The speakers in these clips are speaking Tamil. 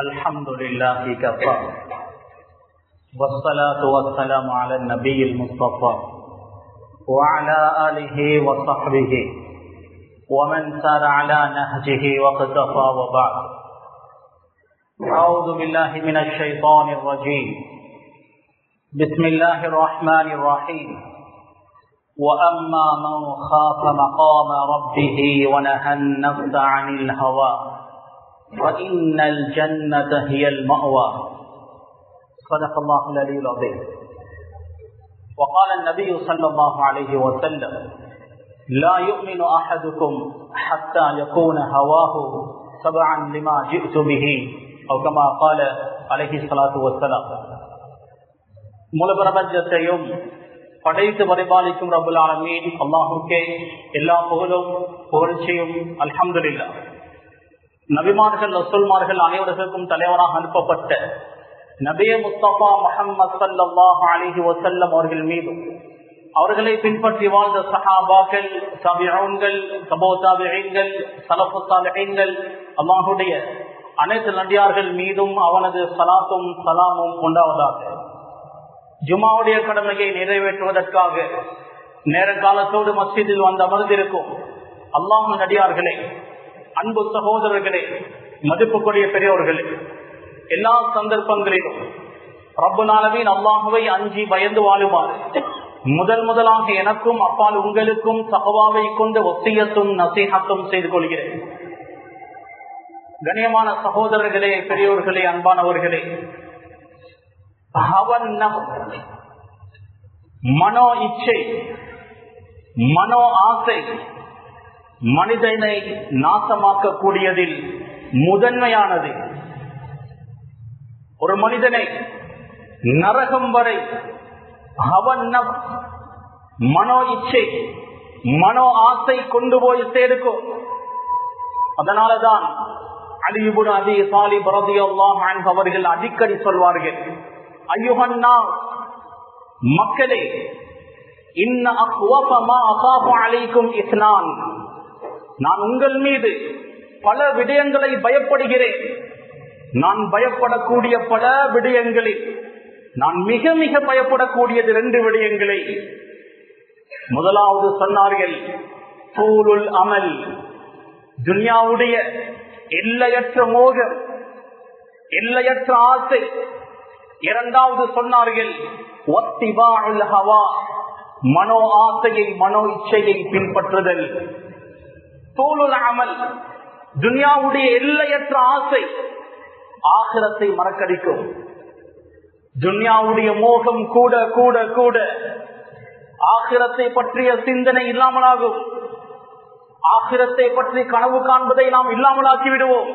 الحمد لله كفى والصلاة والسلام على النبي المصطفى وعلى آله وصحبه ومن سار على نهجه واقتفى وبعد. أعوذ بالله من الشيطان الرجيم. بسم الله الرحمن الرحيم. وأما من خاف مقام ربه ونهى النفس عن الهوى فإن الجنة هي المأوى. صدق الله العلي العظيم. وقال النبي صلى الله عليه وسلم: لا يؤمن أحدكم حتى يكون هواه تبعا لما جئت به أو كما قال عليه الصلاة والسلام. முழு பிரபஞ்சத்தையும் படைத்து பரிபாலிக்கும் ரப்புல் ஆலமீன் அல்லாஹ்வுக்கே எல்லா புகழும் புகழ்ச்சியும். அல்ஹம்துலில்லாஹ். நபிமார்கள் ரசூல்மார்கள் அனைவருக்கும் தலைவராக அனுப்பப்பட்ட நபியே முஸ்தபா முஹம்மது ஸல்லல்லாஹு அலைஹி வஸல்லம் அவர்கள் மீதும் அவர்களை பின்பற்றி வாழ்ந்த சஹாபாக்கள், தபிஊன்கள், தபூ தபிஈன்கள், ஸலஃபு ஸாலிஹீன்கள், அல்லாஹ்வுடைய அனைத்து நபியார்கள் மீதும் அவனது ஸலாத்தும் ஸலாமும் உண்டாவதாக. ஜும்ஆவுடைய கடமையை நிறைவேற்றுவதற்காக நேரங்காலத்தோடு மஸ்ஜிதில் வந்து அமர்ந்திருக்கும் அல்லாஹ் நடிகார்களே, அன்பு சகோதரர்களே, மதிப்புக்குரிய பெரியோர்களே, எல்லா சந்தர்ப்பங்களிலும் ரப்புல் ஆலமீன் அல்லாஹ்வை அஞ்சி பயந்து வாழுமாறு முதலாக எனக்கும் அப்பால் உங்களுக்கும் தக்வாவை கொண்டு வசியத்தும் நசீஹத்தும் செய்து கொள்கிறேன். கண்ணியமான சகோதரர்களே, பெரியோர்களே, அன்பானவர்களே, மனோ இச்சை, மனோ ஆசை மனிதனை நாசமாக்கக்கூடியதில் முதன்மையானது. ஒரு மனிதனை நரகம் வரை மனோ இச்சை, மனோ ஆசை கொண்டு போய் சேர்க்கும். அதனாலதான் அலி இப்னு அபீ தாலிப் ரலியல்லாஹு அன்ஹு அவர்கள் அடிக்கடி சொல்வார்கள்: அய்யுஹன்னா மக்களே, இன்ன அக்வஃப மா அகாஃபு அலைக்கும் இஸ்னான், நான் உங்கள் மீது பல விடயங்களை பயப்படுகிறேன். நான் பயப்படக்கூடிய பல விடயங்களில் நான் மிக மிக பயப்படக்கூடியது 2 விடயங்களை. முதலாவது சொன்னார்கள், தூலுல் அமல், துன்யாவுடைய எல்லையற்ற மோகம், எல்லையற்ற ஆசை. இரண்டாவது சொன்னார்கள், வத்திபாஉல் ஹவா, மனோ ஆசையை, மனோ இச்சையை பின்பற்றுதல். தூலுல் அமல், துன்யாவுடைய எல்லையற்ற ஆசை ஆகிரத்தை மறக்கடிக்கும். துன்யாவுடைய மோகம் கூட கூட கூட ஆகிரத்தை பற்றிய சிந்தனை இல்லாமலாகும். ஆகிரத்தை பற்றி கனவு காண்பதை நாம் இல்லாமலாக்கி விடுவோம்.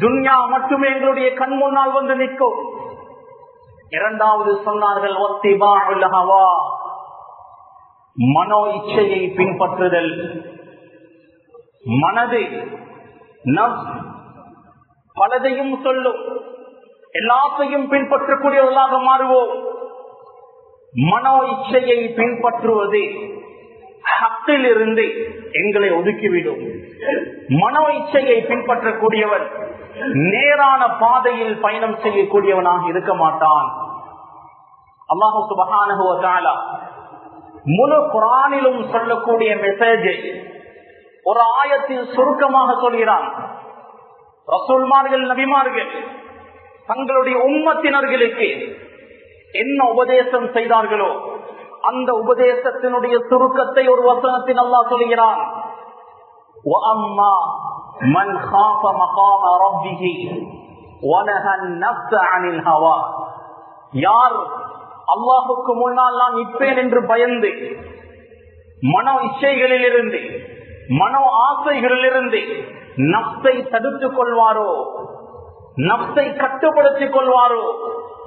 துன்யா மட்டுமே எங்களுடைய கண் முன்னால் வந்து நிற்கும். இரண்டாவது சொன்னார்கள், வத்திபாஉல் ஹவா, மனோ இச்சையை பின்பற்றுதல். மனது நஃப்ஸ் பலதையும் சொல்லும், எல்லாத்தையும் பின்பற்றக்கூடியவர்களாக மாறுவோம். மனோ இச்சையை பின்பற்றுவது ஹக்கில் இருந்து எங்களை ஒதுக்கிவிடும். மனோ இச்சையை பின்பற்றக்கூடியவன் நேரான பாதையில் பயணம் செய்யக்கூடியவனாக இருக்க மாட்டான். அல்லாஹ் சுப்ஹானஹு வ தஆலா முழு குர்ஆனிலும் சொல்லக்கூடிய மெசேஜை ஒரு ஆயத்தில் சுருக்கமாக சொல்கிறான். ரசூல்மார்கள், நபிமார்கள் தங்களுடைய உம்மத்தினர்களுக்கு என்ன உபதேசம் செய்தார்களோ அந்த உபதேசத்தினுடைய சுருக்கத்தை ஒரு வசனத்தில் அல்லாஹ் சொல்கிறான். வஅம்மா மன் காஃப மகாம ரப்பிஹி வனஹா அன்-நஃப்ஸ அனில் ஹவா, யார் அல்லாஹ்வுக்கு முன்னால் நான் நிற்பேன் என்று பயந்து மனோ இச்சைகளிலிருந்து, மனோ ஆசைகளிலிருந்து நஃப்ஸை தடுத்துக் கொள்வாரோ, நஃப்ஸை கட்டுப்படுத்திக் கொள்வாரோ,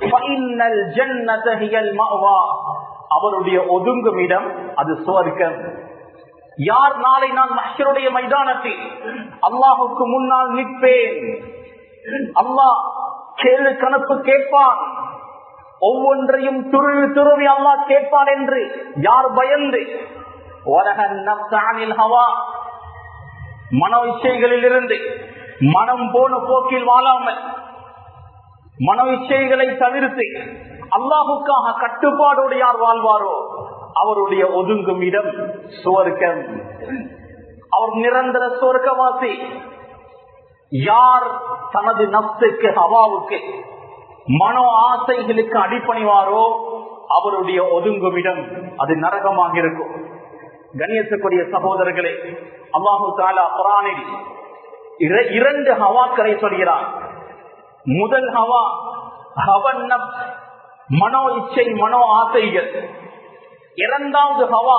ஃபஇன்னல் ஜன்னத ஹியல் மஅவா, அவருடைய ஒதுங்கும் இடம் அது சுவர்க்கம். யார் நாளை நான் மஹ்ஷருடைய மைதானத்தில் அல்லாஹ்வுக்கு முன்னால் நிற்பேன், அல்லாஹ் கேள்வி கணக்கு கேட்பான், ஒவ்வொன்றையும் துருவி அல்லாஹ் கேட்பான் என்று யார் பயந்து மனோ இச்சைகளில் இருந்து மனம் போன போக்கில் வாழாமல் மன இச்சைகளை தவிர்த்து அல்லாஹுக்காக கட்டுப்பாடோடு யார் வாழ்வாரோ அவருடைய ஒதுங்கும் இடம் சுவர்க்கம். அவர் நிரந்தர சுவர்க்கவாசி. யார் தனது நப்சுக்கு ஹவாவுக்கு மனோ ஆசைகளுக்கு அடிபணிவாரோ அவருடைய ஒதுங்குமிடம் அது நரகமாக இருக்கும். கண்ணியத்துக்குரிய சகோதரர்களே, அல்லாஹு தஆலா குர்ஆனில் இரண்டு ஹவாக்களை சொல்கிறார். முதல் ஹவா ஹவன் நப்ஸ், மனோ இச்சை, மனோ ஆசைகள். இரண்டாவது ஹவா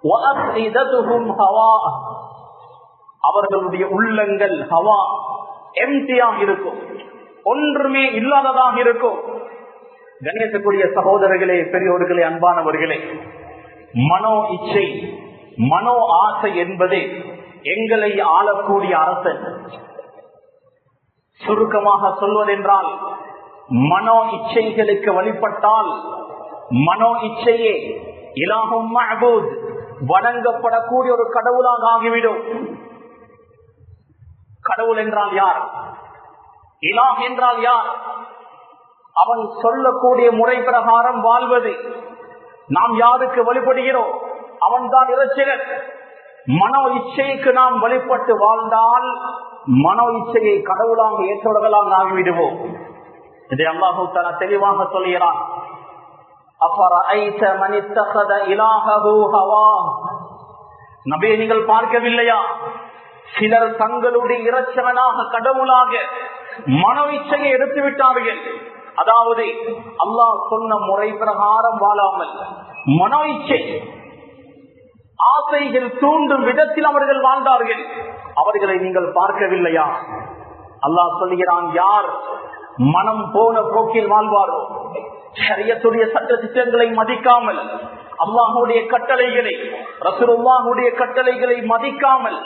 வஅஃஇததுஹும் ஹவா, அவர்களுடைய உள்ளங்கள் ஹவா எம்டியாக இருக்கும், ஒன்றுமே இல்லாததாக இருக்கும். கண்ணியத்துக்குரிய சகோதரர்களே, பெரியோர்களே, அன்பானவர்களே, மனோ இச்சை, மனோ ஆசை என்பது எங்களை ஆளக்கூடிய அரசன். சுருக்கமாக சொல்வதென்றால், மனோ இச்சைகளுக்கு வழிபட்டால் மனோ இச்சையே இலாஹும் மஅபூத், வணங்கப்படக்கூடிய ஒரு கடவுளாக ஆகிவிடும். கடவுள் என்றால் யார்? இலாஹ் என்றால் யார்? அவன் சொல்லக்கூடிய முறை பிரகாரம் வாழ்வது. நாம் யாருக்கு வழிபடுகிறோம்? அவன் தான் இறைச்சகன். மனோ இச்சைக்கு நாம் வழிபட்டு வாழ்ந்தால் மனோ இச்சையை கடவுளாக ஏற்றவர்களாக ஆகிவிடுவோம். இதை அல்லாஹ் தஆலா தெளிவாக சொல்கிறான். அஃபரஐத மன் இத்தகத இலாஹஹு ஹவா, நபியே நீங்கள் பார்க்கவில்லையா, சிலர் தங்களுடைய இறைச்சகனாக கடவுளாக மனோ இச்சையை எடுத்து விட்டார்கள். அதாவது அல்லாஹ் சொன்ன முறை பிரகாரம் வாழாமல் மனோ இச்சை ஆசைகள் தூண்டும் விதத்தில் அவர்கள் வாழ்ந்தார்கள். அவர்களை நீங்கள் பார்க்கவில்லையா? அல்லாஹ் சொல்கிறான், யார் மனம் போன போக்கில் வாழ்வாரோ, ஷரியத்துடைய சட்ட திட்டங்களை மதிக்காமல், அல்லாஹ்வுடைய கட்டளைகளை, ரசூலுல்லாஹ்வுடைய கட்டளைகளை மதிக்காமல்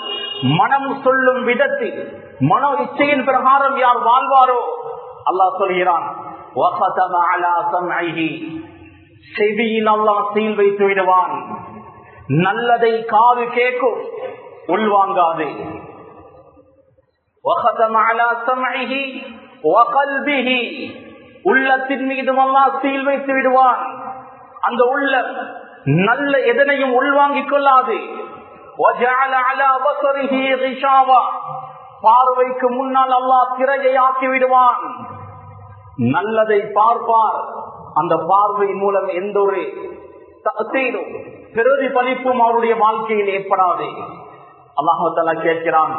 மனம் சொல்லும் விதத்தில் மனோ இச்சையின் பிரகாரம் யார் வாழ்வாரோ, அல்லாஹ் சொல்கிறான், செவியில் அல்லாஹ் சீல் வைத்து விடுவான். நல்லதை காது கேட்கும், உள்வாங்காது. உள்ளத்தின் மீதும் அல்லாஹ் சீல் வைத்து விடுவான். அந்த உள்ளம் நல்ல எதனையும் உள்வாங்கிக் கொள்ளாது. பார்வைக்கு முன்னால் அல்லாஹ் திரையை ஆக்கி விடுவான். நல்லதை பார்ப்பார், அந்த பார்வை மூலம் எந்த ஒரு பிரதிபலிப்பும் அவருடைய வாழ்க்கையில் ஏற்படாது. அல்லாஹ் தஆலா கேட்கிறான்,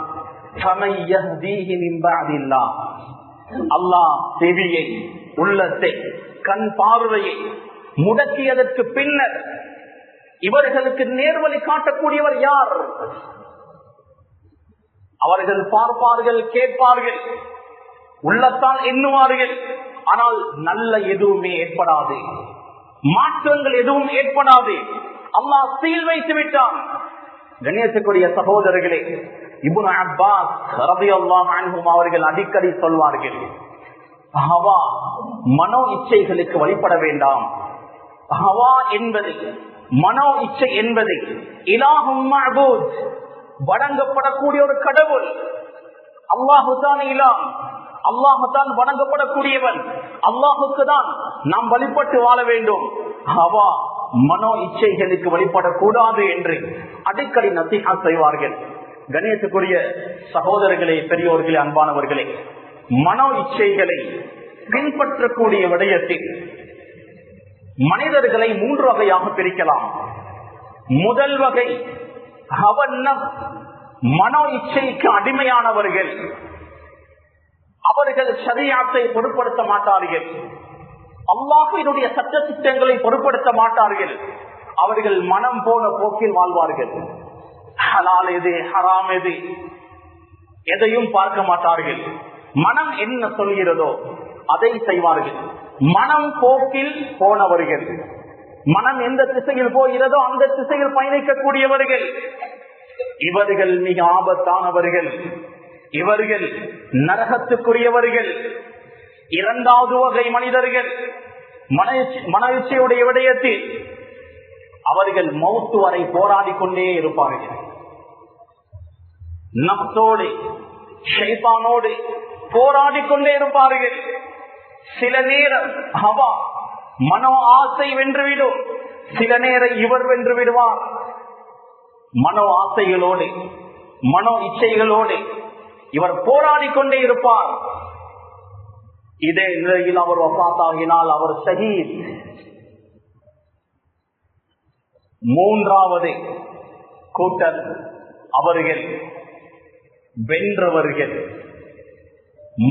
அல்லாஹ் செவியை, உள்ளத்தை, கண் பார்வையை முடக்கியதற்கு பின்னர் இவர்களுக்கு நேர்வழி காட்டக்கூடியவர் யார்? அவர்கள் பார்ப்பார்கள், கேட்பார்கள், உள்ளத்தால் எண்ணுவார்கள், ஆனால் நல்ல எதுவுமே ஏற்படாது, மாற்றங்கள் எதுவும் ஏற்படாது. அல்லாஹ் சீல் வைத்து விட்டான். கண்ணியத்துக்குரிய சகோதரர்களே, இப்னு அப்பாஸ் ரலியல்லாஹு அன்ஹு அவர்கள் அடிக்கடி சொல்வார்கள், ஹவா மனோ இச்சைகளுக்கு வழிபட வேண்டாம். ஹவா என்பது, மனோ இச்சை என்பது இலாஹும் மஅபூத், வணங்கப்படக்கூடிய ஒரு கடவுள். அல்லாஹு தான் இலாஹ், அல்லாஹு தான் வணங்கப்படக்கூடியவன், அல்லாஹுக்கு தான் நாம் வழிபட்டு வாழ வேண்டும். ஹவா மனோ இச்சைகளுக்கு வழிபடக்கூடாது என்று அடிக்கடி நசீஹா செய்வார்கள். கணேசக்குரிய சகோதரர்களே, பெரியோர்களே, அன்பானவர்களே, மனோ இச்சைகளை பின்பற்றக்கூடிய விடயத்தில் மனிதர்களை 3 வகையாக பிரிக்கலாம். முதல் வகை மனோ இச்சைக்கு அடிமையானவர்கள். அவர்கள் ஷரீஅத்தை பொருட்படுத்த மாட்டார்கள், அல்லாஹ்வினுடைய சட்ட திட்டங்களை பொருட்படுத்த மாட்டார்கள். அவர்கள் மனம் போன போக்கில் வாழ்வார்கள். ஹலால் எது, ஹராம் எது, எதையும் பார்க்க மாட்டார்கள். மனம் என்ன சொல்கிறதோ அதை செய்வார்கள். மனம் போக்கில் போனவர்கள், மனம் எந்த திசையில் போகிறதோ அந்த திசையில் பயணிக்கக்கூடியவர்கள். இவர்கள் மிக ஆபத்தானவர்கள், இவர்கள் நரகத்துக்குரியவர்கள். இரண்டாவது வகை மனிதர்கள் மனோச்சையுடைய விடயத்தில் அவர்கள் மௌத்து வரை போராடி கொண்டே இருப்பார்கள். நப்சோடு ஷைத்தானோடு போராடி கொண்டே இருப்பார்கள். சில நேரம் ஹவா மனோ ஆசை வென்றுவிடும், சில நேரம் இவர் வென்று விடுவார். மனோ ஆசைகளோடு மனோ இச்சைகளோடு இவர் போராடி கொண்டே இருப்பார். இதே நிலையில் அவர் வஃபாத்தாகினால் அவர் ஷஹீத். மூன்றாவது கூட்டர் அவர்கள் வென்றவர்கள்.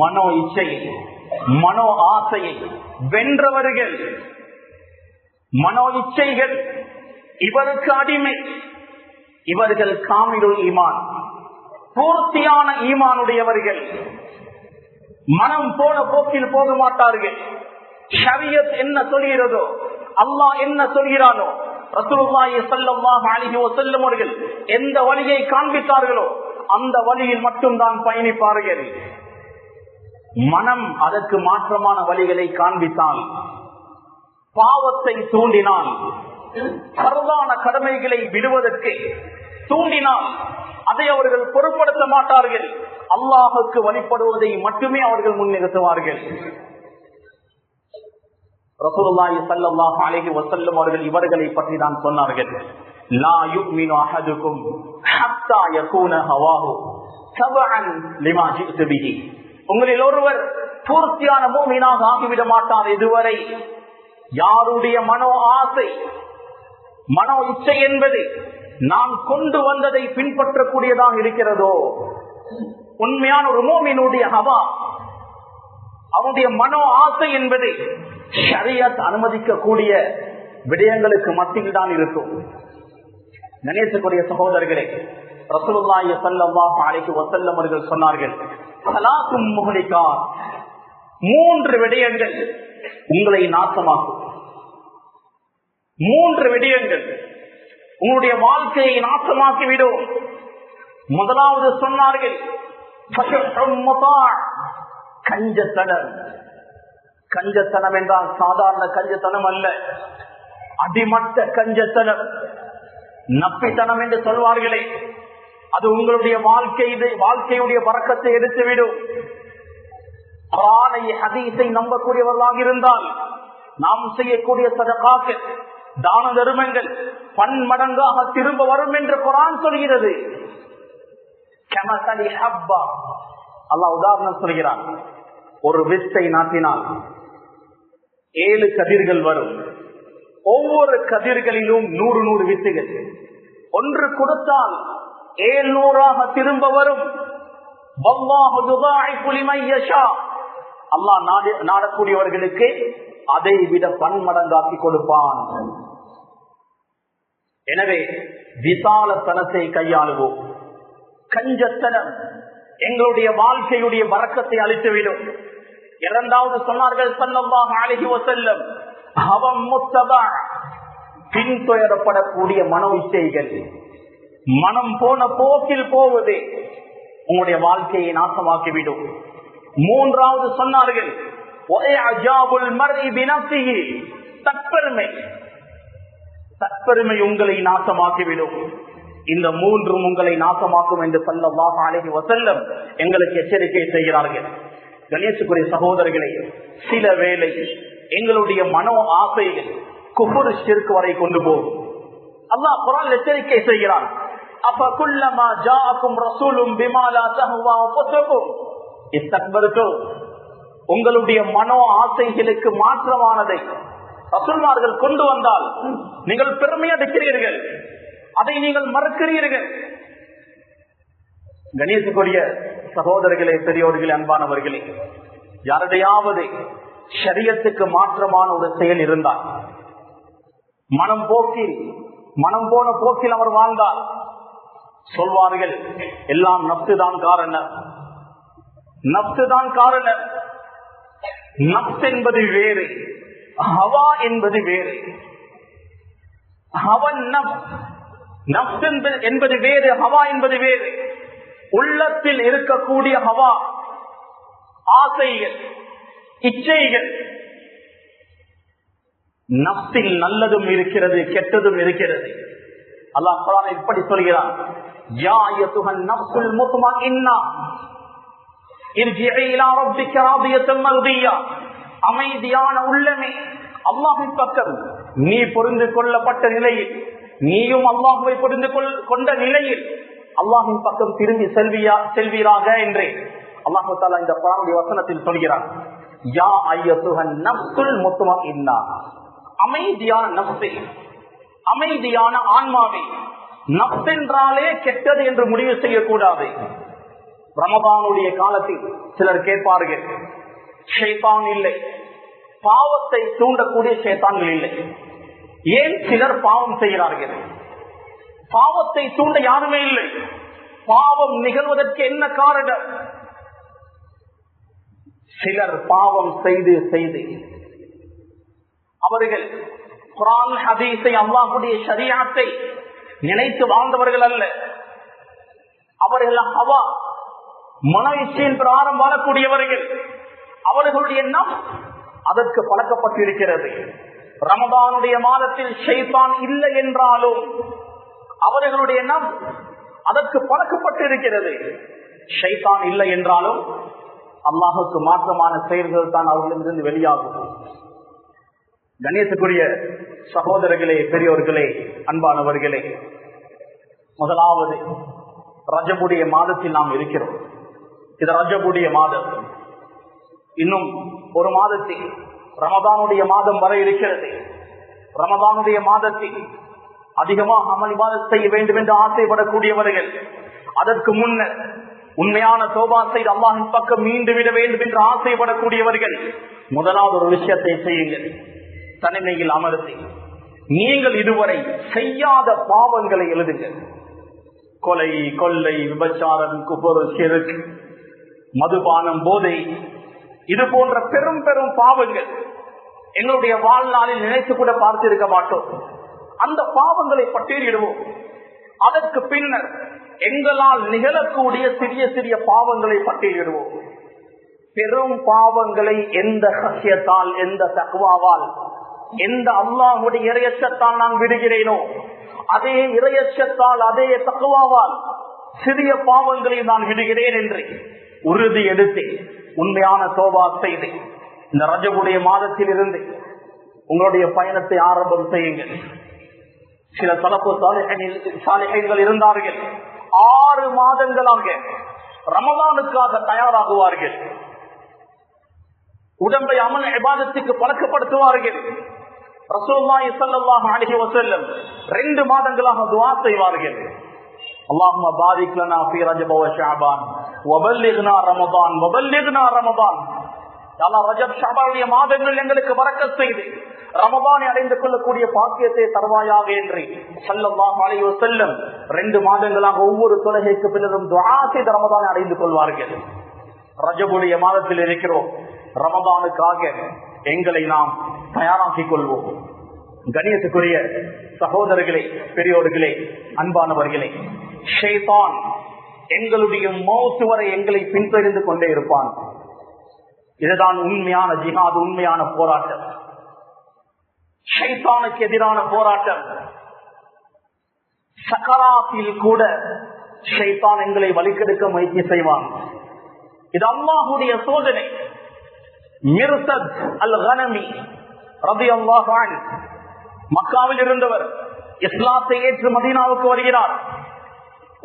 மனோ இச்சையை மனோ ஆசையை வென்றவர்கள். மனோ இச்சைகள் இவருக்கு அடிமை. இவர்கள் காமிலுல் ஈமான், பூர்த்தியான ஈமானுடையவர்கள். மனம் போன போக்கில் போக மாட்டார்கள். ஷரியத் என்ன சொல்கிறதோ, அல்லாஹ் என்ன சொல்கிறானோ, ரசூலுல்லாஹி ஸல்லல்லாஹு அலைஹி வஸல்லம் அவர்கள் எந்த வழியை காண்பித்தார்களோ அந்த வழியில் மட்டும்தான் பயணிப்பார்கள். மனம் அதற்கு மாற்றமான வழிகளை காண்பித்தால், பாவத்தை தூண்டினால், பரவான கடமைகளை விடுவதற்கு தூண்டினால் அதை அவர்கள் பொருட்படுத்த மாட்டார்கள். அல்லாஹுக்கு வழிபடுவதை மட்டுமே அவர்கள் முன்னிறுத்துவார்கள். ரசூலுல்லாஹி ஸல்லல்லாஹு அலைஹி வஸல்லம் அவர்கள் இவர்களை பற்றி தான் சொன்னார்கள். லா யுமினு அஹதுக்கும் ஹத்தா யகூன ஹவாஹு தபஅன் லிமா ஜிஅது பிஹி. உங்களில் ஒருவர் பூர்த்தியான மூமினாக ஆகிவிட மாட்டார் இதுவரை யாருடைய மனோ ஆசை மனோ இச்சை என்பது நான் கொண்டு வந்ததை பின்பற்றக்கூடியதாக இருக்கிறதோ, உண்மையான ஒரு மூமினுடைய ஹவா, அவனுடைய மனோ ஆசை என்பது ஷரியத் அனுமதிக்கக்கூடிய விடயங்களுக்கு மத்தியில் தான் இருக்கும். நினைக்கக்கூடிய சகோதரர்களே, ரசூலுல்லாஹி ஸல்லல்லாஹு அலைஹி வஸல்லம் அவர்கள் சொன்னார்கள், ஸலாத்தும் முஹ்லிகாத், 3 விடயங்கள் உங்களை நாசமாக்கும். 3 விடயங்கள் உங்களுடைய வாழ்க்கையை நாசமாக்கிவிடும். முதலாவது சொன்னார்கள் கஞ்சத்தனம். கஞ்சத்தனம் என்றால் சாதாரண கஞ்சத்தனம் அல்ல, அடிமட்ட கஞ்சத்தனம், நப்பித்தனம் என்று சொல்வார்களே, அது உங்களுடைய வாழ்க்கையுடைய பறக்கத்தை எடுத்துவிடும். குர்ஆனை ஹதீஸை நம்பக்கூடியவர்களாக இருந்தால் நாம் செய்யக்கூடிய சதகாக்கள், தான தர்மங்கள் பன்மடங்காக திரும்ப வரும் என்று குர்ஆன் சொல்கிறது. கமஸலி ஹப்பா, அல்லாஹ் உதாரணம் சொல்கிறான். ஒரு வித்தை நாட்டினால் 7 கதிர்கள் வரும். ஒவ்வொரு கதிர்களிலும் 100 வித்துகள். ஒன்று கொடுத்தால் 700ஆக திரும்ப வரும். வல்லாஹு யுதாஇஃபு லிமன் யஷா, அல்லாஹ் நாடக்கூடியவர்களுக்கு அதை விட பன்மடங்காக்கி கொடுப்பான். எனவே விசாலத்தனத்தை கையாளுவோம். கஞ்சத்தனம் எங்களுடைய வாழ்க்கையுடைய பரக்கத்தை அளித்துவிடும். இரண்டாவது சொன்னார்கள் ஸல்லல்லாஹு அலைஹி வஸல்லம், ஹவம் முத்தபா, பின்தொடரப்படக்கூடிய மனோ இச்சைகள், மனம் போன போக்கில் போவது உங்களுடைய வாழ்க்கையை நாசமாக்கிவிடும். மூன்றாவது சொன்னார்கள் தற்பெருமை. தற்பெருமை உங்களை நாசமாக்கிவிடும். இந்த 3 உங்களை நாசமாக்கும் என்று ஸல்லல்லாஹு அலைஹி வஸல்லம் எங்களுக்கு எச்சரிக்கை செய்கிறார்கள். கணேசுக்குரிய சகோதரர்களை, சில வேளை எங்களுடைய மனோ ஆசைகள் குஃப்ர் ஷிர்க் வரை கொண்டு போகும். அல்லாஹ் குர்ஆனில் எச்சரிக்கை செய்கிறான். அஃபகுல்லமா ஜாஅக்கும் ரசூலும் பிமா லா தஹவா அன்ஃபுசுகும் இஸ்தக்பர்தும். உங்களுடைய மனோ ஆசைகளுக்கு மாற்றமானதை ரசூல்மார்கள் கொண்டு வந்தால் நீங்கள் பெருமை அடைக்கிறீர்கள், அதை நீங்கள் மறுக்கிறீர்கள். கணேசுக்குரிய சகோதரர்களே, பெரியோர்களே, அன்பானவர்களே, யாருடையாவது ஷரியத்துக்கு மாற்றமான ஒரு செயல் இருந்தால், மனம் போன போக்கில் அவர் வாழ்ந்தார், சொல்வார்கள் எல்லாம் நப்சுதான் காரணம். நப்சுதான் காரணம். நப்ஸ் என்பது வேறு, ஹவா என்பது வேறு. ஹவன் நப்ஸ் என்பது வேறு, ஹவா என்பது வேறு. உள்ளத்தில் இருக்கக்கூடிய ஹவா, ஆசைகள், இச்சைகள், நப்சில் நல்லதும் இருக்கிறது, கெட்டதும் இருக்கிறது. அல்லாஹ் குர்ஆனில் இப்படி சொல்கிறான், யா அய்யுஹன் நப்சுல் முத்மஇன்னா இர்ஜிஇ இலா ரப்பிக ராதியத்தன் மர்தியா. அமைதியான உள்ளமே, அல்லாஹ்வின் பக்கம் நீ புரிந்து கொள்ளப்பட்ட நிலையில், நீயும் அல்லாஹ்வை புரிந்து கொண்ட நிலையில் அல்லாஹ்வின் பக்கம் திரும்பி செல்வீராக என்று அல்லாஹ் தஆலா இந்த குர்ஆனுடைய வசனத்தில் சொல்கிறார். யா அய்யத்துஹன் நஃப்ஸுல் முத்மஇன்னா, அமைதியான நஃப்ஸே, அமைதியான ஆன்மாவே. நஃப்ஸ் என்றாலே கெட்டது என்று முடிவு செய்யக்கூடாது. ரமதானுடைய காலத்தில் சிலர் கேட்பார்கள், ஷைத்தான் இல்லை, பாவத்தை தூண்டக்கூடிய ஷைத்தான்கள் இல்லை. ஏன் சிலர் பாவம் செய்கிறார்கள்? பாவத்தை தூண்ட யாருமே இல்லை. பாவம் நிகழ்வதற்கு என்ன காரணம்? சிலர் பாவம் செய்து செய்து அவர்கள் குர்ஆன் ஹதீஸை, அல்லாஹ்வுடைய ஷரீஅத்தை நினைத்து வாழ்ந்தவர்கள் அல்ல. அவர்கள் ஹவா மன இச்சையின் பிரகாரம் வாழக்கூடியவர்கள். அவர்களுடைய நஃப்ஸ் அதற்கு பழக்கப்பட்டிருக்கிறது. ரமதானுடைய மாதத்தில் ஷைத்தான் இல்லை என்றாலும் அவர்களுடைய நஃப்ஸ் அதற்கு பழக்கப்பட்டிருக்கிறது. ஷைத்தான் இல்லை என்றாலும் அல்லாஹுக்கு மாற்றமான செயல்கள் தான் அவர்களிடமிருந்து வெளியாகும். கணேசக்குரிய சகோதரர்களே, பெரியோர்களே, அன்பானவர்களே, முதலாவது ரஜபுடைய மாதத்தில் நாம் இருக்கிறோம். இது ரஜபுடைய மாதம். இன்னும் ஒரு மாதத்தில் ரமதானுடைய மாதம் வர இருக்கிறது. ரமதானுடைய மாதத்தில் அதிகமாக அமல் இபாதத் செய்ய வேண்டும் என்று ஆசைப்படக்கூடியவர்கள், அதற்கு முன்னர் உண்மையான தௌபா செய்து அல்லாஹ்வின் பக்கம் மீண்டு விட வேண்டும் என்று ஆசைப்படக்கூடியவர்கள் முதலாவது ஒரு விஷயத்தை செய்யுங்கள். தனிமையில் அமர்த்தி நீங்கள் இதுவரை செய்யாத பாவங்களை எழுதுங்கள். கொலை, கொள்ளை, விபச்சாரம், குஃபர், ஷிர்க், மதுபானம், போதை, இது போன்ற பெரும் பெரும் பாவங்கள் எங்களுடைய வாழ்நாளில் நினைத்து கூட பார்த்திருக்க மாட்டோம். அந்த பாவங்களை பட்டியலிடுவோம். அதற்கு பின்னர் எங்களால் நிகழக்கூடிய சிறிய சிறிய பாவங்களை பட்டியலிடுவோம். பெரும் பாவங்களை எந்த ஹஷ்யத்தால், எந்த தக்வாவால், எந்த அல்லாஹ்வுடைய இறையச்சத்தால் நான் விடுகிறேனோ, அதே இறையச்சத்தால், அதே தக்வாவால் சிறிய பாவங்களை நான் விடுகிறேன் என்று உறுதி எடுத்து உண்மையான தௌபா செய்து இந்த ரஜபுடைய மாதத்தில் இருந்து உங்களுடைய பயணத்தை ஆரம்பம் செய்யுங்கள். சில தலப்பு சாலிஹீன்கள் இருந்தார்கள், 6 மாதங்களாக ரமலானுக்காக தயாராகுவார்கள். உடம்பை அமல் இபாதத்துக்கு பழக்கப்படுத்துவார்கள். ரசூலுல்லாஹி ஸல்லல்லாஹு அலைஹி வஸல்லம் 2 மாதங்களாக துஆ செய்வார்கள். அல்லாஹும்ம பாரிக் லனா ஃபீ ரஜப வ ஷஅபான் வபல்லிக்னா ரமதான் வபல்லிக்னா ரமதான். அல்லாஹ் ரஜப் ஷஅபானுடைய மாதங்கள் எங்களுக்கு பரக்கத் செய்து ரமதானை அடைந்து கொள்ளக்கூடிய பாக்கியத்தை தருவாயாக என்று ஸல்லல்லாஹு அலைஹி வஸல்லம் 2 மாதங்களாக ஒவ்வொரு தொழுகைக்கு பின்னரும் துஆ செய்து ரமதானை அடைந்து கொள்வார்கள். ரஜபுடைய மாதத்தில் இருக்கிறோம். ரமதானுக்காக எங்களை நாம் தயாராக்கிக் கொள்வோம். கணியத்துக்குரிய சகோதரர்களே, பெரியோர்களே, அன்பானவர்களே, ஷைத்தான் எங்களுடைய மௌத் வரை எங்களை பின்தொடர்ந்து கொண்டே இருப்பான். இதுதான் உண்மையான ஜிஹாத், உண்மையான போராட்டம், ஷைத்தானுக்கு எதிரான போராட்டம். சக்கராத்தில் கூட ஷைத்தான் எங்களை வலிக்கெடுக்க முயற்சி செய்வான். இது அல்லாஹ்வுடைய சோதனை. மிர்சத் அல்-கனமி ரலியல்லாஹு அன்ஹு மக்காவில் இருந்தவர் இஸ்லாத்தை ஏற்று மதீனாவுக்கு வருகிறார்.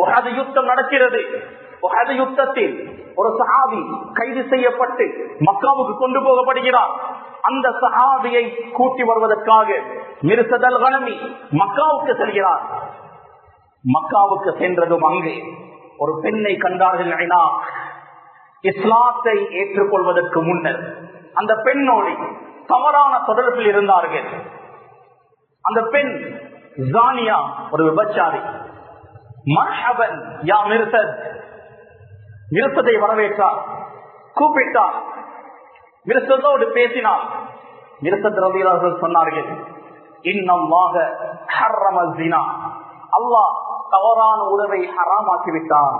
உஹது யுத்தம் நடக்கிறது. உஹது யுத்தத்தில் ஒரு சஹாபி கைது செய்யப்பட்டு மக்காவுக்கு கொண்டு போகப்படுகிறார். அந்த சஹாபியை கூட்டி வருவதற்காக மிர்சத் அல்-கனமி மக்காவுக்கு செல்கிறார். மக்காவுக்கு சென்றதும் அங்கே ஒரு பெண்ணை கண்டார்கள். இஸ்லாத்தை ஏற்றுக்கொள்வதற்கு முன்னர் அந்த பெண்ணோடு தவறான தொடர்பில் இருந்தார்கள். அந்த பெண் ஜானியா, ஒரு விபச்சாரி. மர்ஹபன் யா மிர்சத், மிர்சத்தை வரவேற்றார், கூப்பிட்டார், மிர்சத்தோடு பேசினார். மிர்சத் ரலியல்லாஹு அன்ஹு சொன்னார்கள், இன்னல்லாஹ ஹர்ரம ஸினா, அல்லாஹ் தவறான உறவை ஹராமாக்கி விட்டான்.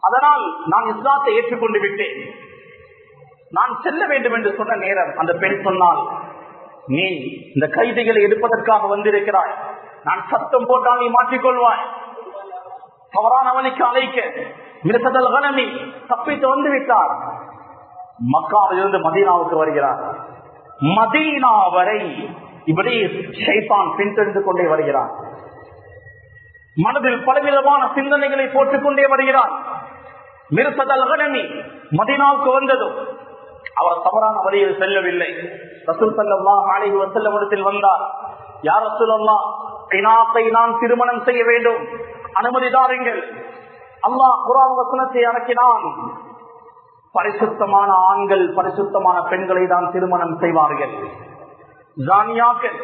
அதனால் நான் இஸ்லாத்தை ஏற்றுக்கொண்டு விட்டேன், நான் செல்ல வேண்டும் என்று சொன்ன நேரம் அந்த பெண் சொன்னால், நீ இந்த கைதிகளை எடுப்பதற்காக வந்திருக்கிறாய், நான் சத்தம் போட்டால் நீ மாற்றிக்கொள்வாய், தவறானவனுக்கு அழைக்க. மிர்சத் அல்-கனமி தப்பித்து வந்து விட்டார். மக்காவிலிருந்து மதீனாவுக்கு வருகிறார். மதீனா வரை இப்படி ஷைத்தான் பின்தொடர்ந்து கொண்டே வருகிறார். மனதில் பலவிதமான சிந்தனைகளை போட்டுக் கொண்டே வருகிறார். மிர்சத் அல்-கனமி மதீனாவுக்கு வந்ததும் அவர் தவறான வழியில் செல்லவில்லை. ரசூல் ஸல்லல்லாஹு அலைஹி வஸல்லம் இடத்தில் வந்தார். யா ரசூலல்லாஹ், இனாத்தை நான் திருமணம் செய்ய வேண்டும், அனுமதி தாருங்கள். அல்லாஹ் குர்ஆன் வசனத்தை இறக்கினான். பரிசுத்தமான ஆண்கள் பரிசுத்தமான பெண்களை தான் திருமணம் செய்வார்கள். ஜானியாக்கள்,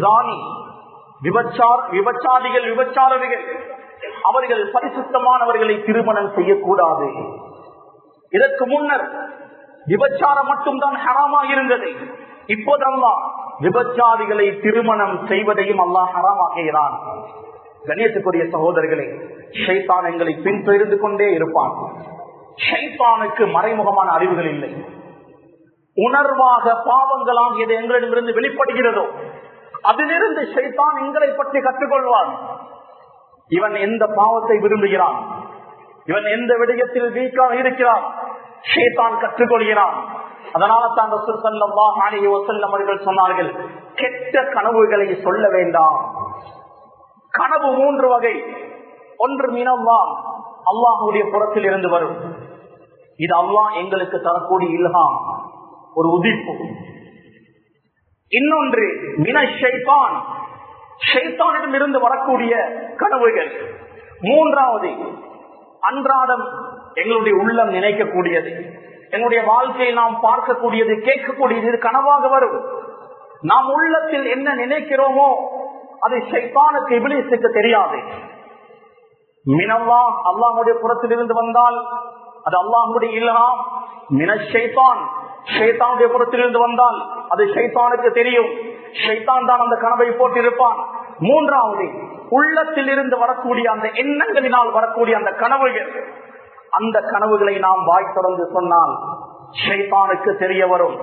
ஜானி, விபச்சாரிகள், விபச்சாரர்கள், அவர்கள் பரிசுத்தமானவர்களை திருமணம் செய்யக்கூடாது. இதற்கு முன்னர் விபச்சாரம் மட்டும்தான் ஹராமாக இருந்தது. இப்போது அல்லாஹ் விபச்சாரிகளை திருமணம் செய்வதையும் அல்லாஹ் ஹராமாக்குகிறான். கண்ணியத்துக்குரிய சகோதரர்களே, ஷைத்தான் எங்களை பின்தொடர்ந்து கொண்டே இருப்பான். ஷைத்தானுக்கு மறைமுகமான அறிவுகள் இல்லை. உணர்வாக பாவங்களாம் எது எங்களிடமிருந்து வெளிப்படுகிறதோ அதிலிருந்து ஷைத்தான் எங்களை பற்றி கற்றுக்கொள்வான். இவன் எந்த பாவத்தை விரும்புகிறான், இவன் எந்த விடயத்தில் வீக்காக இருக்கிறான், ஷைத்தான் கற்றுக்கொள்கிறான். அதனால தான் ரசூல் ஸல்லல்லாஹு அலைஹி வஸல்லம் அவர்கள் சொன்னார்கள், கெட்ட கனவுகளை சொல்ல வேண்டாம். கனவு 3 வகை. ஒன்று மினல்லாஹ், அல்லாஹ்வுடைய புறத்தில் இருந்து வரும். இது அல்லாஹ் எங்களுக்கு தரக்கூடிய இல்ஹாம், ஒரு உதிப்பு. இன்னொன்று மினஷ் ஷைத்தான், ஷைத்தானிடம் இருந்து வரக்கூடிய கனவுகள். மூன்றாவது அன்றாடம் எங்களுடைய உள்ளம் நினைக்கக்கூடியது, எங்களுடைய வாழ்க்கையை நாம் பார்க்கக்கூடியது, கேட்கக்கூடியது, இது கனவாக வரும். நாம் உள்ளத்தில் என்ன நினைக்கிறோமோ அது ஷைத்தானுக்கு, இப்லீஸுக்கு தெரியாது. மினல்லாஹ், அல்லாஹ்வுடைய புறத்தில் இருந்து வந்தால் அது அல்லாஹ்வுடைய இல்ஹாம். மினஷ் ஷைத்தான், ஷைத்தானுடைய புறத்தில் இருந்து வந்தால் அது ஷைத்தானுக்கு தெரியும். ஷைத்தான் தான் அந்த கனவை போட்டிருப்பான். மூன்றாவது உள்ளத்தில் இருந்து வரக்கூடிய அந்த எண்ணங்களினால் வரக்கூடிய அந்த கனவுகள், அந்த கனவுகளை நாம் வாய் தொடர்ந்து சொன்னால் ஷைத்தானுக்கு தெரிய வரும்.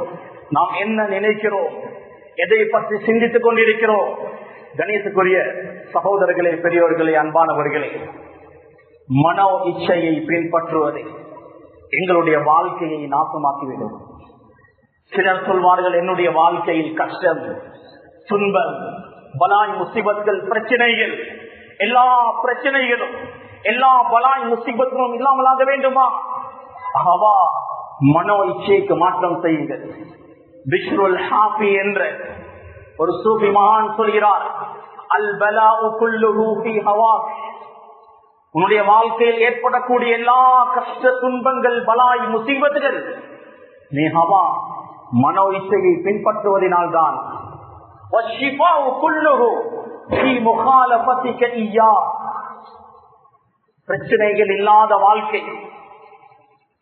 நாம் என்ன நினைக்கிறோம், எதை பற்றி சிந்தித்துக் கொண்டிருக்கிறோம். கணேசக்குரிய சகோதரர்களே, பெரியோர்களே, அன்பானவர்களே, மனோ இச்சையை பின்பற்றுவது எங்களுடைய வாழ்க்கையை நாசமாக்கிவிடும். சிலர் சொல்வார்கள், என்னுடைய வாழ்க்கையில் கஷ்டம், துன்பம், பலாய், முசீபத்கள், பிரச்சனைகள், எல்லா பிரச்சனைகளும், எல்லா பலாய் முசீபத்தும் இல்லாமலாக வேண்டுமா? அவா மனோ இச்சைக்கு மாற்றம் செய்யுங்கள். பிஷ்ருல் ஹாஃபி என்ற ஒரு சூஃபி மகான் சொல்கிறார், அல் பலாஉ குல்லுஹு ஃபீ ஹவாக். உன்னுடைய வாழ்க்கையில் ஏற்படக்கூடிய எல்லா கஷ்ட துன்பங்கள், பலாய் முசீபத்துகள் நீ ஹவா மனோ இச்சையை பின்பற்றுவதனால்தான். பிரச்சனைகள் இல்லாத வாழ்க்கை,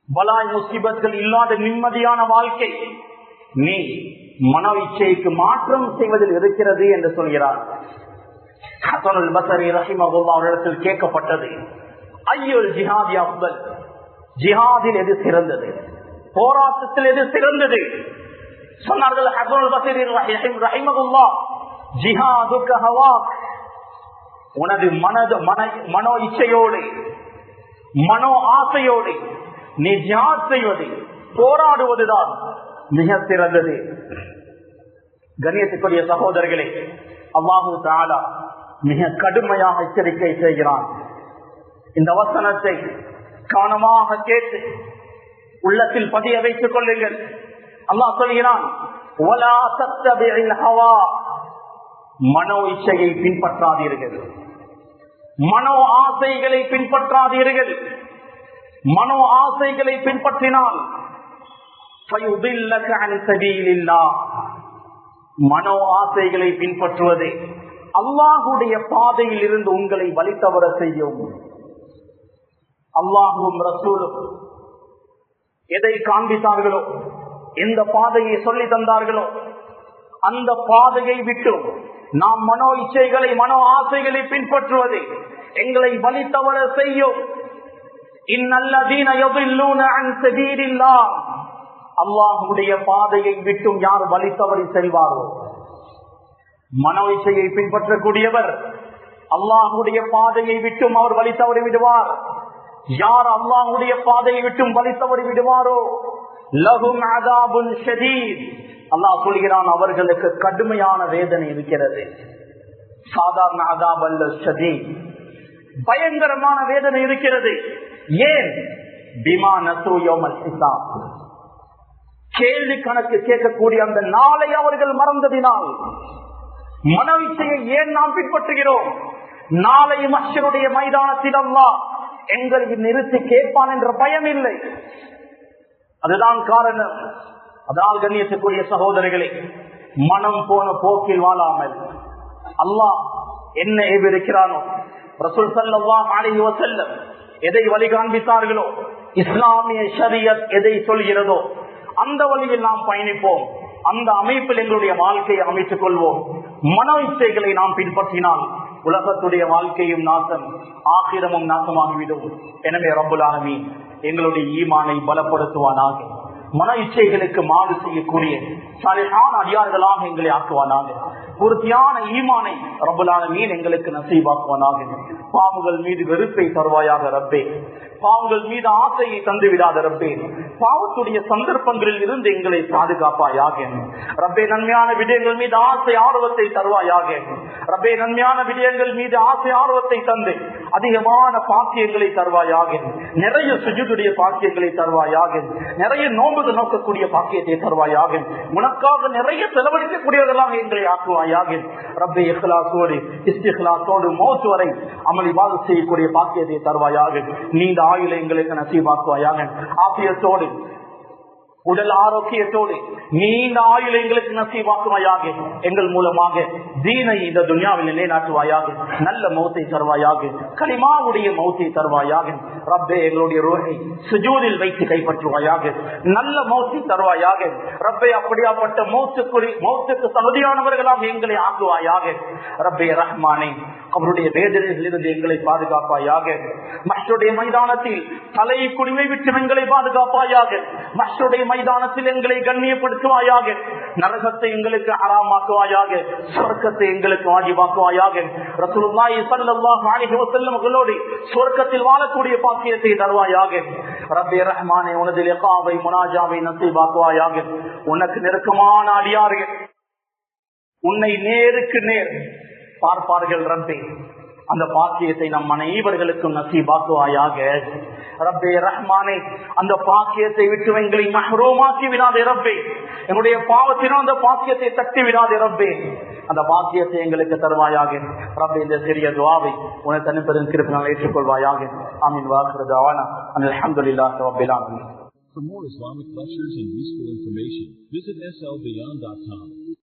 பலாய் முசீபத்கள் இல்லாத நிம்மதியான வாழ்க்கை நீ மனோ இச்சைக்கு மாற்றம் செய்வதில் இருக்கிறது என்று சொல்கிறார். ஹஸனுல் பஸரி ரஹிமஹுல்லாஹ் அவரிடத்தில் கேட்கப்பட்டது, ஐயுல் ஜிஹாதி அஃதல், ஜிஹாதில் எது சிறந்தது, போராட்டத்தில் எது சிறந்தது? சொன்னார்கள் ஹஸனுல் பஸரி ரஹிமஹுல்லாஹ், ஜிஹாதுக ஹவாக், உனது மனோ இச்சையோடு, மனோ ஆசையோடு நீ ஜிஹாத் செய்வது, போராடுவதுதான் மிக சிறந்தது. கண்ணியத்துக்குரிய சகோதரர்களே, அல்லாஹு தஆலா மிக கடுமையாக எச்சரிக்கை செய்கிறான். இந்த வசனத்தை கவனமாக கேட்டு உள்ளத்தில் பதிய வைத்துக் கொள்ளுங்கள். அல்லாஹ் சொல்கிறான், வலா தத்தபிஇல் ஹவா, மனோ இச்சையை பின்பற்றாதீர்கள், மனோ ஆசைகளை பின்பற்றாதீர்கள். மனோ ஆசைகளை பின்பற்றினால் ஃபயுதில்லக அன் சபீலில்லாஹ், மனோ ஆசைகளை பின்பற்றுவது அல்லாஹ்வுடைய பாதையில் இருந்து உங்களை வழித்தவர செய்யும். அல்லாஹ்வும் ரசூலும் எதை காண்பித்தார்களோ, எந்த பாதையை சொல்லி தந்தார்களோ அந்த பாதையை விட்டு நாம் மனோ இச்சைகளை, மனோ ஆசைகளை பின்பற்றுவது எங்களை வழித்தவர செய்யும். இன்னல்லதீன யதில்லூன அன் சபீலில்லாஹ், அல்லாஹ்வுடைய பாதையை விட்டும் யார் வழித்தவறி செல்வாரோ, மனோ இச்சையை பின்பற்றக்கூடியவர் அல்லாஹ்வுடைய பாதையை விட்டும் அவர் வழித்தவறி விடுவார். யார் அல்லாஹ்வுடைய பாதையை விட்டும் வழித்தவறி விடுவாரோ, லஹும் அஸாபுன் ஷதீத். அல்லாஹ் சொல்கிறான், அவர்களுக்கு கடுமையான வேதனை இருக்கிறது. சாதாரண அஸாப் அல்ல, ஷதீத், பயங்கரமான வேதனை இருக்கிறது. ஏன்? பிமா நஸூ யௌமல் ஹிசாப், கேள்வி கணக்கு கேட்கக்கூடிய அந்த நாளை அவர்கள் மறந்ததினால். மனவிச்சையை ஏன் நாம் பின்பற்றுகிறோம்? நாளை மஹ்ஷருடைய மைதானத்தில் அல்லாஹ் எங்களை நிறுத்தி கேட்பான் என்ற பயம் இல்லை. அதுதான் காரணம். அதனால் கண்ணியத்துக்குரிய சகோதரர்களே, மனம் போன போக்கில் வாழாமல் அல்லாஹ் என்ன ஏவிருக்கிறானோ, ரசூல் ஸல்லல்லாஹு அலைஹி வஸல்லம் எதை வழி காண்பித்தார்களோ, இஸ்லாமிய ஷரியத் எதை சொல்கிறதோ அந்த வழியில் நாம் பயணிப்போம். அந்த அமைப்பில் எங்களுடைய வாழ்க்கையை அமைத்துக் கொள்வோம். மன இச்சைகளை நாம் பின்பற்றினால் உலகத்துடைய வாழ்க்கையும் நாசம், ஆகிரமும் நாசமாகிவிடும். எனவே ரப்புல் ஆலமீன் எங்களுடைய ஈமானை பலப்படுத்துவானாக. மன இச்சைகளுக்கு மாறு செய்யக்கூடிய சாலிஹான அடியார்களாக எங்களை ஆக்குவானாக. பூர்த்தியான ஈமானை ரப்புல் ஆலமீன் எங்களுக்கு நசீபாக்குவானாக. பாவங்கள் மீது வெறுப்பை தருவாயாக ரப்பே. பாவங்கள் மீது ஆசையை தந்து விடாத ரப்பே. பாவத்துடைய சந்தர்ப்பங்களில் இருந்து எங்களை பாதுகாப்பாயாக ரப்பே. நன்மையான விடயங்கள் மீது ஆசை ஆர்வத்தை தருவாயாக ரப்பே. நன்மையான விடயங்கள் மீது ஆசை ஆர்வத்தை தந்து அதிகமான பாக்கியங்களை தருவாயாக. நிறைய சுஜூதுடைய பாக்கியங்களை தருவாயாக. நிறைய நோன்பு நோக்கக்கூடிய பாக்கியத்தை தருவாயாக. உனக்காக நிறைய செலவழிக்கக்கூடியவர்களாக எங்களை ஆக்குவாயாக ரப்பே. இஹ்லாஸோடு இஸ்திக்லாஸோடு மௌத் வரை அமல் இபாதத் செய்யக்கூடிய பாக்கியத்தை தருவாயாக. நீண்ட ஆயுளை எங்களுக்கு நசீபாக்குவாயாக. ஆபியத்தோடு உடல் ஆரோக்கியத்தோடு நீண்ட ஆயுளை எங்களுக்கு நசீபாக்குவாயாக. எங்கள் மூலமாக தீனை இந்த துன்யாவில் நிலைநாட்டுவாயாக. நல்ல மௌத்தை தருவாயாக. கலிமாவுடைய மௌத்தை தருவாயாக ரப்பே. எங்களுடைய ரூஹை சுஜூதில் வைத்து கைப்பற்றுவாயாக. நல்ல மௌத்தை தருவாயாக ரப்பே. அப்படியாப்பட்ட மௌத்துக்கு தகுதியானவர்களாக எங்களை ஆக்குவாயாக ரப்பே. ரஹ்மானே, அவருடைய வேதனைகளிலிருந்து எங்களை பாதுகாப்பாயாக. மஹ்ஷருடைய மைதானத்தில் தலை குடிமை விட்டு எங்களை பாதுகாப்பாயாக. மஹ்ஷருடைய மைதானத்தில் எங்களை கண்ணியப்படுத்துவாயாக. நரகத்தை எங்களுக்கு ஹராமாக்குவாயாக. சொர்க்கத்தை எங்களுக்கு வாஜிபாக்குவாயாக. ரசூலுல்லாஹி ஸல்லல்லாஹு அலைஹி வஸல்லம் அவர்களோடு சொர்க்கத்தில் வாழக்கூடிய பாக்கியத்தை தருவாயாக ரப்பே. ரஹ்மானே, உனது லிகாவை முனாஜாவை நசீபாக்குவாயாக. உனக்கு நெருக்கமான அடியார்கள் உன்னை நேருக்கு நேர் பார்ப்பார்கள் ரப்பே. அந்த பாக்கியத்தை நம் அனைவர்களுக்கும் நசீபாக்குவாயாக ரப்பே. ரஹ்மானே, அந்த பாக்கியத்தை விட்டு எங்களை மஹ்ரூமாக்கி விடாதே ரப்பே. எங்களுடைய பாவத்தினால் அந்த பாக்கியத்தை தட்டி விடாதே ரப்பே. அந்த பாக்கியத்தை எங்களுக்கு தருவாயாக ரப்பே. இந்த சிறிய துஆவை உனக்கு அனுப்பதன் கிருபையால் ஏற்றுக்கொள்வாயாக. ஆமீன். வாஹிரு தஅவானா அல்ஹம்துலில்லாஹி ரப்பில் ஆலமீன். For more Islamic lectures and useful information, visit slbeyond.com.